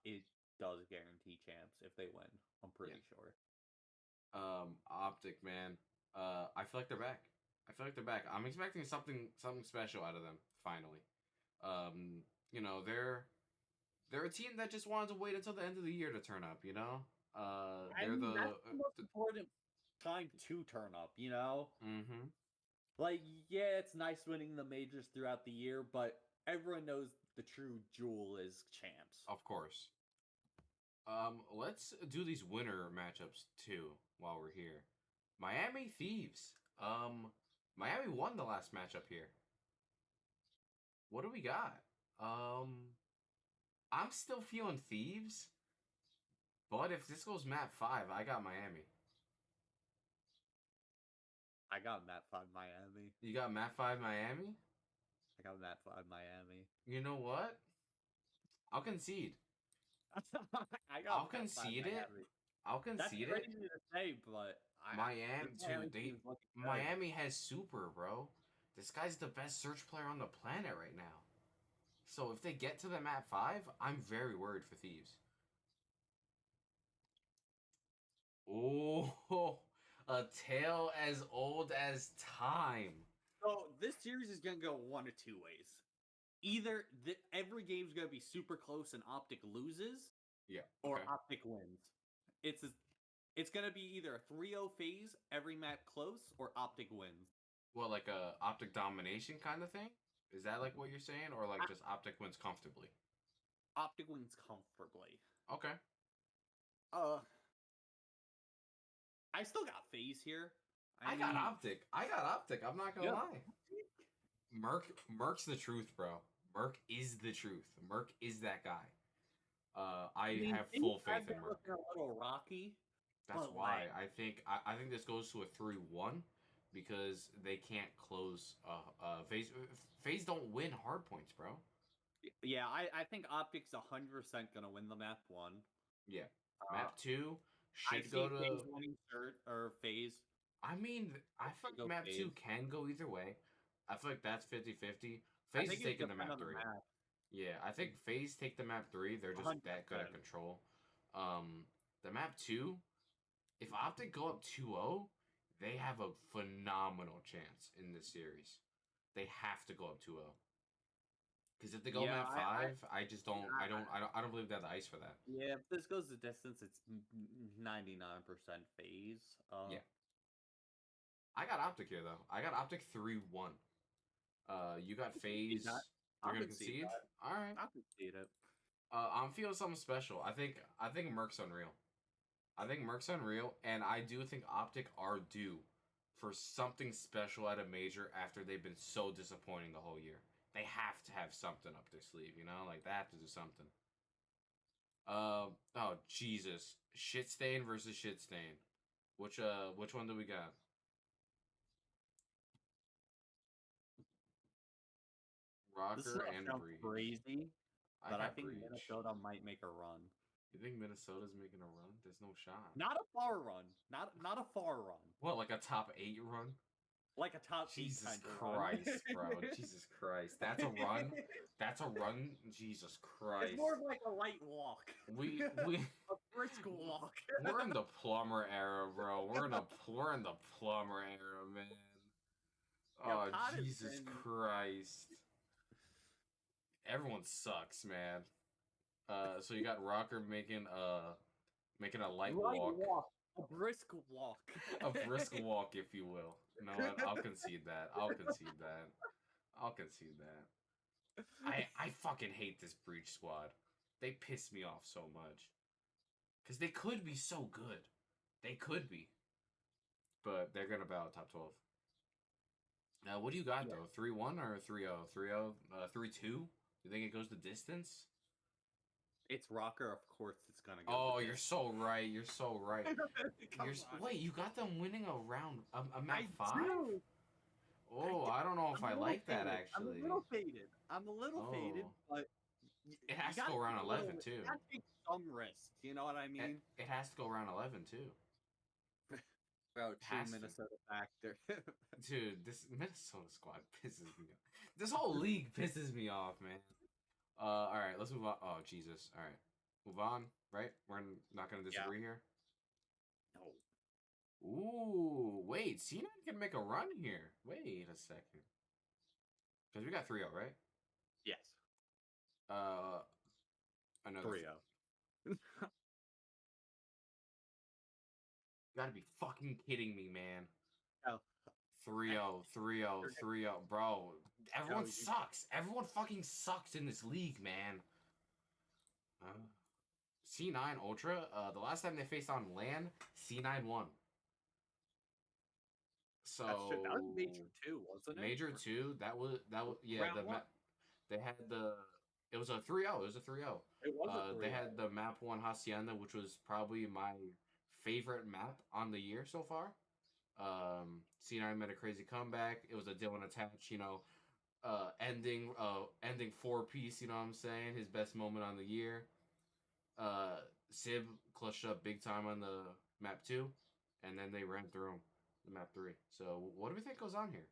It does guarantee champs if they win. I'm pretty sure. Optic, man. I feel like they're back. I'm expecting something special out of them, finally. You know, they're a team that just wanted to wait until the end of the year to turn up, you know? That's the most important time to turn up, you know? Mm-hmm. Like, yeah, it's nice winning the majors throughout the year, but everyone knows the true jewel is champs. Of course. Let's do these winner matchups too while we're here. Miami Thieves. Miami won the last matchup here. What do we got? I'm still feeling Thieves, but if this goes map 5, I got Miami. I got Map 5 Miami. You got map 5 Miami? I got Map 5 Miami. You know what? I'll concede. I'll concede it. I'll concede That's it. crazy to say, but Miami has super, bro. This guy's the best search player on the planet right now. So if they get to the map 5, I'm very worried for Thieves. Oh, a tale as old as time. So this series is gonna go one of two ways. Either every game's gonna be super close and Optic loses, Yeah. or Okay. Optic wins. It's it's gonna be either a 3-0 phase, every map close, or Optic wins. Well, like a optic domination kind of thing. Is that like what you're saying, or like just optic wins comfortably? Optic wins comfortably. Okay. Uh, I still got phase here. I I got mean, optic. I got optic. I'm not gonna yeah. lie. Merc's the truth, bro. Merc is the truth. Merc is that guy. I I mean, have things full have faith in been Merc. looking a little rocky, That's but why I think this goes to a 3-1 because they can't close phase. Phase don't win hard points, bro. yeah, I think Optic's 100% gonna win the map one. Yeah. Uh, Map 2 I should go see to. phase winning third or phase. I mean, I feel Should like go map 2 phase. can go either way. I feel like that's 50-50. I Phase is think it would taking the depend map on the 3. map. Yeah, I think Phase take the map 3. They're just that good at 100%. control. The map 2, if Optic go up 2-0, they have a phenomenal chance in this series. They have to go up 2-0. Because if they go Yeah, map 5, I just yeah, I don't believe they have the ice for that. yeah. If this goes the distance, it's 99% phase. Yeah. I got Optic here though. I got Optic 3-1. You got See that? Phase. They're I gonna can see concede. that. All right. I can see it. I'm feeling something special. I think Merc's unreal. I think Merc's unreal, and I do think Optic are due for something special at a major after they've been so disappointing the whole year. They have to have something up their sleeve, you know? Like they have to do something. Oh Jesus. Shit stain versus shit stain. Which one do we got? This is Rocker gonna and sound Breach. crazy, I but I got think Breach. Minnesota might make a run. You think Minnesota's making a run? There's no shot. Not a far run. Not a far run. What, like a top 8 run? Like a top 8 Jesus kind of run. Christ, bro. Jesus Christ. That's a run? That's a run? Jesus It's Christ. more of like a light walk. We A brisk walk. we're in the plumber era, bro. We're in the plumber era, man. Yeah, Oh, Pod has Jesus been Christ. Everyone sucks, man. So you got Rocker making a light light walk. walk. A brisk walk. A brisk walk, if you will. You know what? I'll concede that. I'll concede that. I'll concede that. I fucking hate this Breach squad. They piss me off so much. Because they could be so good. They could be. But they're going to bow top 12. Now, what do you got, Yeah. though? 3-1 or 3-0? 3-0? 3-2? You think it goes the distance? It's Rocker, of course it's gonna go. Oh, you're so right. You're so right. Come on. Wait, you got them winning a round, a map I 5? do. Oh, I don't know if I'm I a little like that, faded. I'm a actually. little faded. I'm a little faded, Oh. but It you has to gotta go take around a little. 11, too. You gotta take some risks. You know what I mean? It has to go around 11, too. Bro, true Has to. Minnesota factor. Dude, this Minnesota squad pisses me off. This whole league pisses me off, man. Alright, let's move on. Oh, Jesus. Alright. Move on, right? We're not gonna disagree here. No. Ooh, wait, C9 can make a run here. Wait a second. Because we got 3-0, right? Yes. Another 3-0. You gotta be fucking kidding me, man. Oh. 3-0, 3-0, 3-0. Bro, everyone No, sucks. Everyone fucking sucks in this league, man. C9 Ultra, the last time they faced on LAN, C9 won. So That's true. That was Major 2, wasn't it? Major 2, that was yeah, Round one. they had it was a 3-0. It was a 3-0. It was a 3-0. They had the map 1 Hacienda, which was probably my favorite map on the year so far. C9 made a crazy comeback. It was a Dylan attach, you know, ending 4-piece, you know what I'm saying? His best moment on the year. Sib clutched up big time on the map 2, and then they ran through him the map 3. So what do we think goes on here?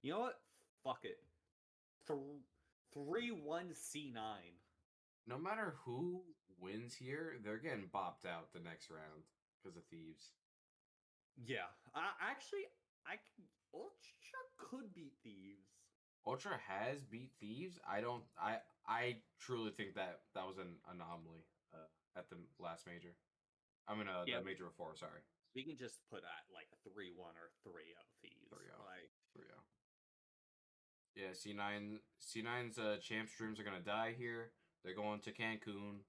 You know what? Fuck it. 3-1 C9. No matter who wins here, they're getting bopped out the next round because of Thieves. Yeah. Ultra could beat Thieves. Ultra has beat Thieves. I don't. I truly think that that was an anomaly at the last major. I mean, Yeah, the major before. Sorry, we can just put at like 3-1 or 3-0 Thieves. 3-0. Like 3-0. Yeah, C9's champ streams are gonna die here. They're going to Cancun.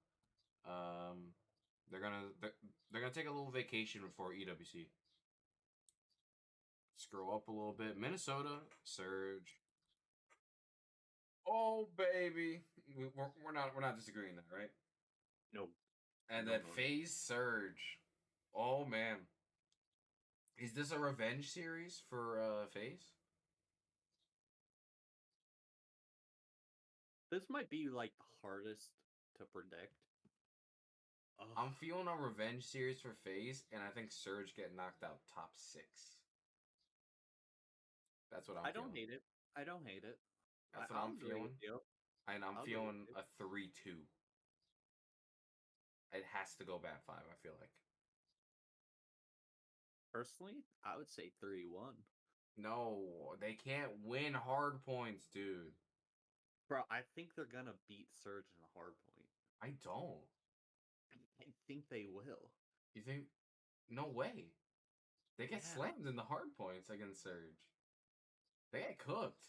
Um, they're gonna take a little vacation before EWC. Scroll up a little bit. Minnesota Surge. Oh baby, we're not disagreeing that, right? no. And No, then no. Phase Surge. Oh man, is this a revenge series for Phase? This might be like the hardest to predict. Ugh. I'm feeling a revenge series for Phase, and I think Surge get knocked out top 6. That's what I'm I don't feeling. hate it. I don't hate it. That's what I'll I'm agree with feeling. you. And I'm I'll agree with feeling you. a 3-2. It has to go bat 5, I feel like. Personally, I would say 3-1. No, they can't win hard points, dude. Bro, I think they're gonna beat Surge in a hard point. I don't. I think they will. You think? No way. They get Yeah. slammed in the hard points against Surge. They get cooked.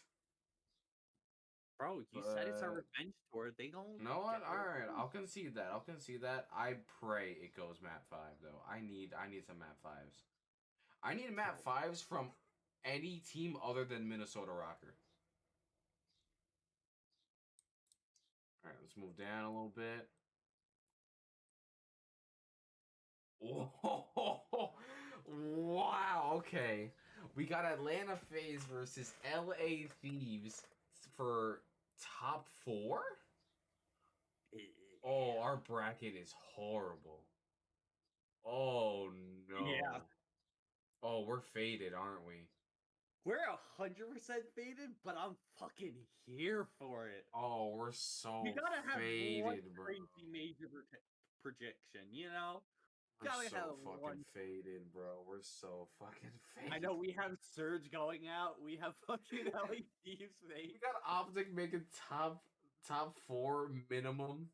Bro, you said it's a But revenge tour. They don't you know what? get All their right, revenge. I'll concede that. I'll concede that. I pray it goes map 5 though. I need some map 5s. I need map Bro, 5s from any team other than Minnesota Rocker. All right, let's move down a little bit. Oh, wow. Okay, we got Atlanta FaZe versus LA Thieves for top 4. Oh, yeah. our bracket is horrible. Oh Yeah. no. Oh, we're faded, aren't we? We're 100% faded, but I'm fucking here for it. Oh, we're You so gotta have one faded, bro. crazy major projection, you know? We're Gotta so have fucking one. faded, bro. We're so fucking I faded. know we have Surge going out. We have fucking LA Thieves We fate. got Optic making top 4 minimum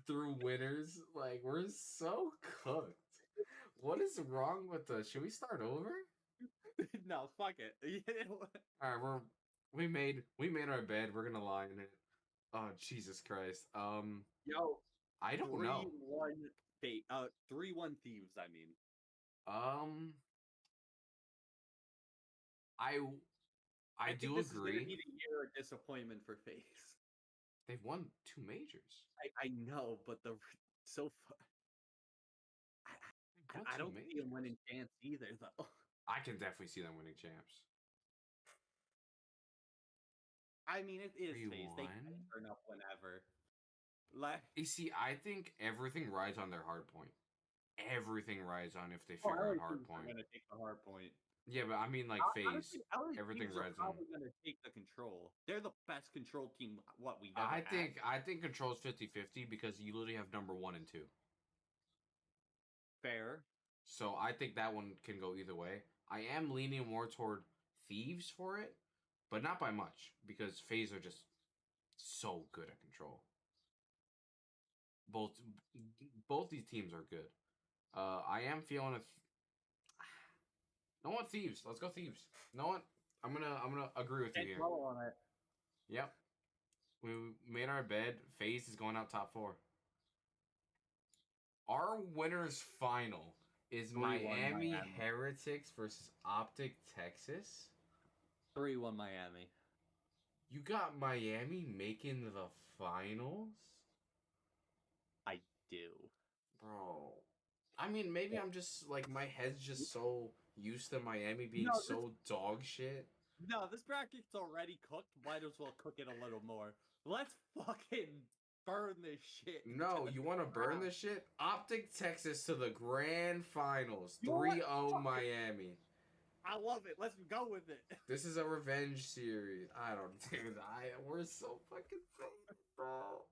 through winners. Like, we're so cooked. What is wrong with us? Should we start over? No, fuck it. All right, we made our bed. We're gonna lie in it. Oh Jesus Christ. Yo, I don't know. 3-1 fate. 3-1 Thieves, I mean. Um, I I I think do this is gonna agree. be the year of disappointment for FaZe. They've won 2 majors. I know, but the so far, They've won I 2 don't see him majors. winning chance either, though. I can definitely see them winning champs. I mean, it is Three FaZe. They can one. turn up whenever. Like, You see, I think everything rides on their hard point. Everything rides on if they oh, figure out LA hard Thieves are point. gonna take the hard point. Yeah, but I mean like phase. Honestly, LA Everything Thieves are rides on. probably gonna take the control. They're the best control team what we've ever had. I think controls 50-50 because you literally have number 1 and 2. Fair. So I think that one can go either way. I am leaning more toward Thieves for it, but not by much because FaZe are just so good at control. Both both these teams are good. I am feeling no one Thieves. Let's go Thieves. No one. I'm gonna agree with you Can't here. dwell on it. Yep. We made our bed. FaZe is going out top 4. Our winners final is 3-1 Miami Miami. Heretics versus Optic Texas. 3-1 Miami. You got Miami making the finals? I do. Bro. I mean, maybe I'm just like my head's just so used to Miami being No, so dog shit. this bracket's already cooked. Might as well cook it a little more. Let's fucking burn this shit into No, the you want to burn ground. this shit? Optic Texas to the grand finals. You know what? 3-0 Fuck it. Miami. I love it. Let's go with it. This is a revenge series. I don't, dude. We're so fucking faded, bro.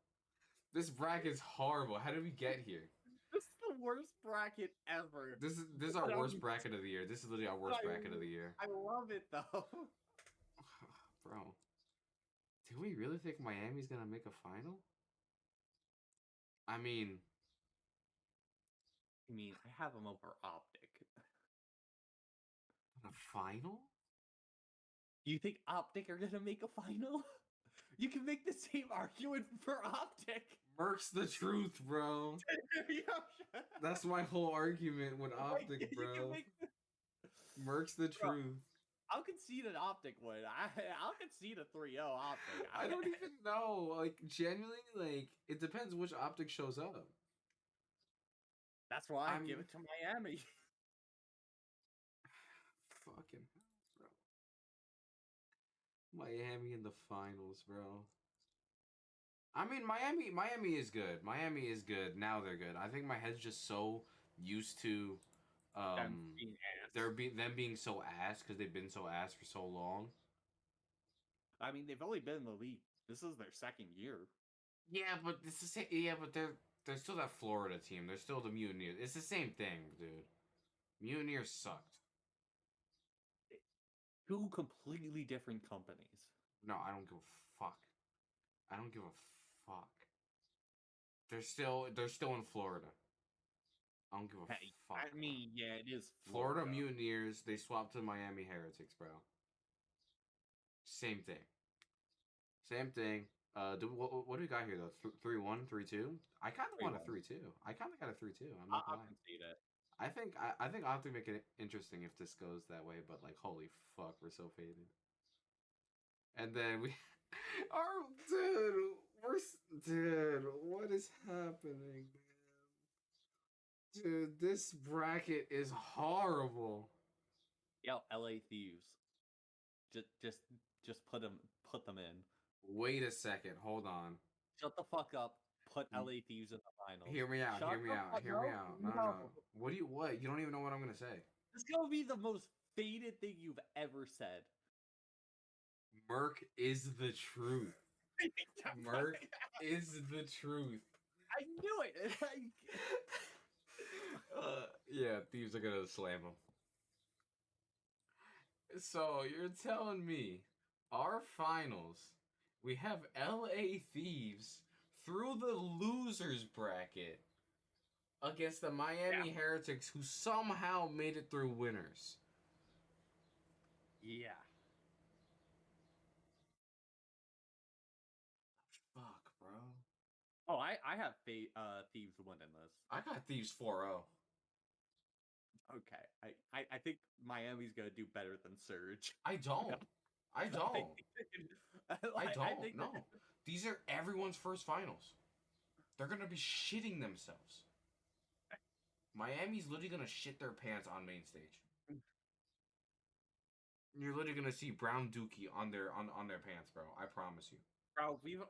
This bracket's horrible. How did we get here? This is the worst bracket ever. This is our worst bracket of the year. This is literally our worst bracket of the year. I love it though. Bro, do we really think Miami's gonna make a final? I mean, I have them over Optic. a final? You think Optic are gonna make a final? You can make the same argument for Optic. Merc's the truth, bro. That's my whole argument with Optic, bro. Merc's the truth. I'll concede an Optic win. I'll concede a 3-0 Optic. I don't even know. Like, genuinely, like, it depends which Optic shows up. That's why I give it to Miami. Fucking hell, bro. Miami in the finals, bro. I mean, Miami is good. Miami is good. Now they're good. I think my head's just so used to them being so ass because they've been so ass for so long. I mean, they've only been in the league. This is their second year. Yeah, but they're still that Florida team. They're still the Mutineers. It's the same thing, dude. Mutineers sucked. Two completely different companies. No, I don't give a fuck. I don't give a fuck. They're still in Florida. I don't give a fuck. I mean, yeah, it is Florida Mutineers. They swapped to Miami Heretics, bro. Same thing. Same thing. What do we got here though? 3-1, 3-2. I kind of want a 3-2. I kind of got a 3-2. I'm not lying. I can see that. I think I'll have to make it interesting if this goes that way. But like, holy fuck, we're so faded. And then we, dude, what is happening, man? Dude, this bracket is horrible. Yo, LA Thieves. Just put them in. Wait a second, hold on. Shut the fuck up. Put LA Thieves in the finals. Hear me out. No. What? You don't even know what I'm gonna say. This is gonna be the most faded thing you've ever said. Merc is the truth. Merc is the truth. I knew it. Yeah, Thieves are gonna slam him. So you're telling me our finals, we have LA Thieves through the losers bracket against the Miami Heretics, who somehow made it through winners. Yeah. Fuck, bro. Oh, I have Thieves winning this. I got Thieves 4-0. Okay. I think Miami's gonna do better than Surge. I don't. No. These are everyone's first finals. They're gonna be shitting themselves. Miami's literally gonna shit their pants on main stage. You're literally gonna see Brown Dookie on their pants, bro. I promise you. Bro, we've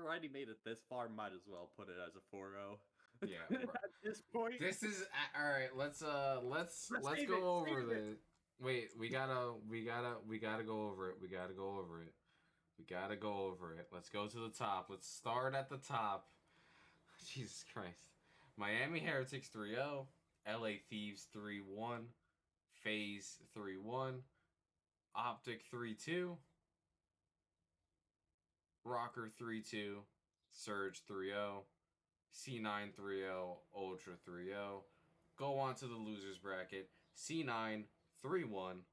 already made it this far. Might as well put it as a 4-0. Yeah, bro. At this point, this is all right. Let's go over this. Wait, we gotta go over it. We gotta go over it. Let's go to the top. Let's start at the top. Jesus Christ. Miami Heretics 3-0. LA Thieves 3-1. FaZe 3-1. Optic 3-2. Rocker 3-2. Surge 3-0. C9 3-0. Ultra 3-0. Go on to the losers bracket. C9 3-1.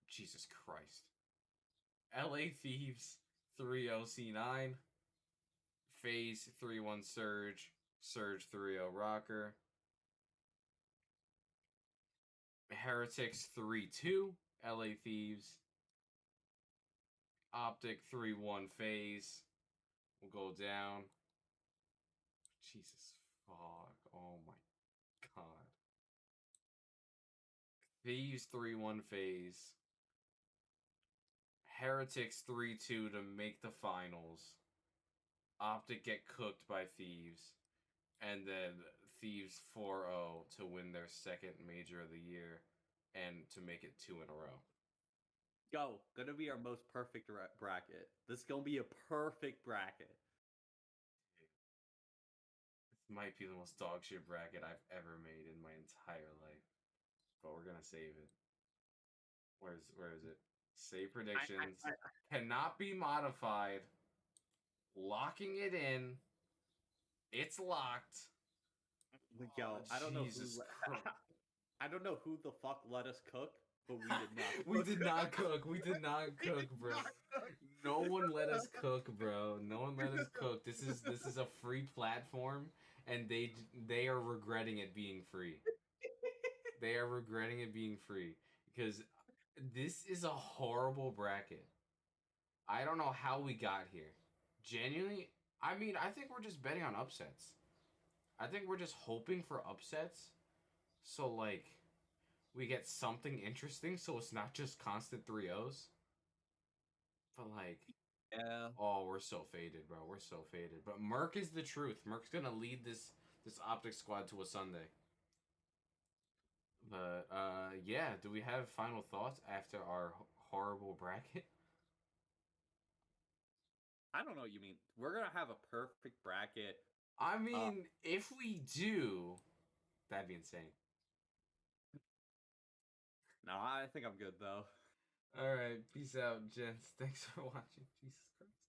Jesus Christ. LA Thieves 3-0 C9. FaZe 3-1 Surge. Surge 3-0 Rocker. Heretics 3-2 LA Thieves. Optic 3-1 FaZe. We'll go down. Jesus fuck. Oh my god. Thieves 3-1 FaZe. Heretics 3-2 to make the finals. Optic get cooked by Thieves. And then Thieves 4-0 to win their second major of the year and to make it 2 in a row. Gonna be our most perfect bracket. This is gonna be a perfect bracket. Might be the most dog shit bracket I've ever made in my entire life. But we're gonna save it. Where is it? Save predictions. Cannot be modified. Locking it in. It's locked. Yo, Oh, I don't know who. Jesus Christ. I don't know who the fuck let us cook, but we did not. We did not cook. We did not cook, bro. No one let us cook, bro. No one let us cook. This is a free platform, and they are regretting it being free. They are regretting it being free because this is a horrible bracket. I don't know how we got here. Genuinely, I mean, I think we're just betting on upsets. I think we're just hoping for upsets. So like we get something interesting so it's not just constant 3-0s. But like Yeah. oh, we're so faded, bro. We're so faded. But Merc is the truth. Merc's gonna lead this optic squad to a Sunday. But yeah, do we have final thoughts after our horrible bracket? I don't know what you mean. We're gonna have a perfect bracket. I mean, if we do, that'd be insane. No, I think I'm good though. All right, peace out, gents. Thanks for watching. Jesus Christ.